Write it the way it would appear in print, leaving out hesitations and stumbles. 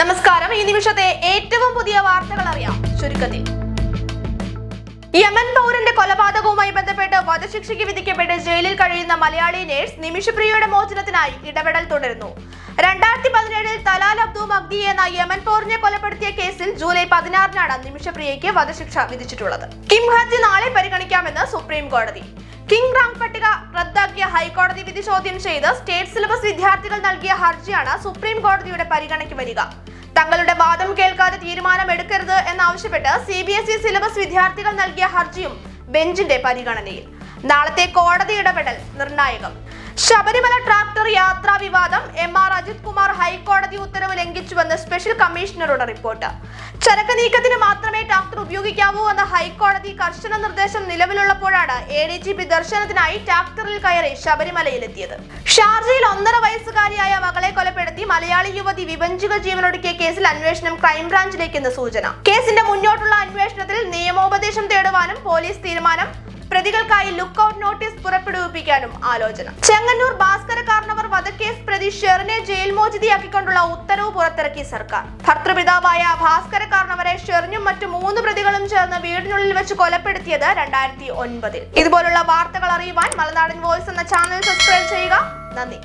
നമസ്കാരം. ഈ നിമിഷത്തെ ഏറ്റവും പുതിയ വാർത്തകൾ അറിയാം ചുരുക്കത്തിൽ. യമൻ പൗരന്റെ കൊലപാതകവുമായി ബന്ധപ്പെട്ട് വധശിക്ഷയ്ക്ക് വിധിക്കപ്പെട്ട് ജയിലിൽ കഴിയുന്ന മലയാളി നേഴ്സ് നിമിഷപ്രിയയുടെ മോചനത്തിനായി ഇടപെടൽ തുടരുന്നു. 2017 തലാൽ അബ്ദു മഗ്ദി എന്ന യമൻ പൗരനെ കൊലപ്പെടുത്തിയ കേസിൽ ജൂലൈ 16 നിമിഷപ്രിയയ്ക്ക് വധശിക്ഷ വിധിച്ചിട്ടുള്ളത്. കിം ഹർജി നാളെ പരിഗണിക്കാമെന്ന് സുപ്രീം കോടതി. കിങ് റാങ്ക് പട്ടിക റദ്ദാക്കിയ ഹൈക്കോടതി വിധി ചോദ്യം ചെയ്ത് സ്റ്റേറ്റ് സിലബസ് വിദ്യാർത്ഥികൾ നൽകിയ ഹർജിയാണ് സുപ്രീം കോടതിയുടെ പരിഗണനയ്ക്ക് വരിക. തങ്ങളുടെ വാദം കേൾക്കാതെ തീരുമാനമെടുക്കരുത് എന്നാവശ്യപ്പെട്ട് CBSE സിലബസ് വിദ്യാർത്ഥികൾ നൽകിയ ഹർജിയും ബെഞ്ചിന്റെ പരിഗണനയിൽ. നാളത്തെ കോടതി ഇടപെടൽ നിർണായകം. ശബരിമല ട്രാക്ടർ യാത്രാ വിവാദം. MR അജിത് കുമാർ ഹൈക്കോടതി ഉത്തരവ് ലംഘിച്ചുവെന്ന് സ്പെഷ്യൽ കമ്മീഷണറുടെ റിപ്പോർട്ട്. ചരക്ക് നീക്കത്തിന് മാത്രമേ ട്രാക്ടർ ഉപയോഗിക്കാവൂ എന്ന ഹൈക്കോടതി കർശന നിർദ്ദേശം നിലവിലുള്ളപ്പോഴാണ് ADGP ദർശനത്തിനായി ട്രാക്ടറിൽ കയറി ശബരിമലയിലെത്തിയത്. ഷാർജയിൽ 1.5 വയസ്സുകാരിയായ മകളെ കൊലപ്പെടുത്തി മലയാളി യുവതി വിഭജിക ജീവനൊടുക്കിയ കേസിൽ അന്വേഷണം ക്രൈംബ്രാഞ്ചിലേക്കെന്ന് സൂചന. കേസിന്റെ മുന്നോട്ടുള്ള അന്വേഷണത്തിൽ നിയമോപദേശം തേടുവാനും പോലീസ് തീരുമാനം. പ്രതികൾക്കായി ലുക്കൌട്ട് നോട്ടീസ് പുറപ്പെടുവിപ്പിക്കാനും ആലോചന. ചെങ്ങന്നൂർ ഭാസ്കര കാർണവർ വധക്കേസ് പ്രതി ഷെറിനെ ജയിൽ മോചിതയാക്കിക്കൊണ്ടുള്ള ഉത്തരവ് പുറത്തിറക്കി സർക്കാർ. ഭർത്തൃപിതാവായ ഭാസ്കര കാർണവരെ ഷെറിനും മറ്റു 3 പ്രതികളും ചേർന്ന് വീടിനുള്ളിൽ വെച്ച് കൊലപ്പെടുത്തിയത് 2009. ഇതുപോലുള്ള വാർത്തകൾ അറിയുവാൻ മലനാടൻ വോയിസ് എന്ന ചാനൽ സബ്സ്ക്രൈബ് ചെയ്യുക. നന്ദി.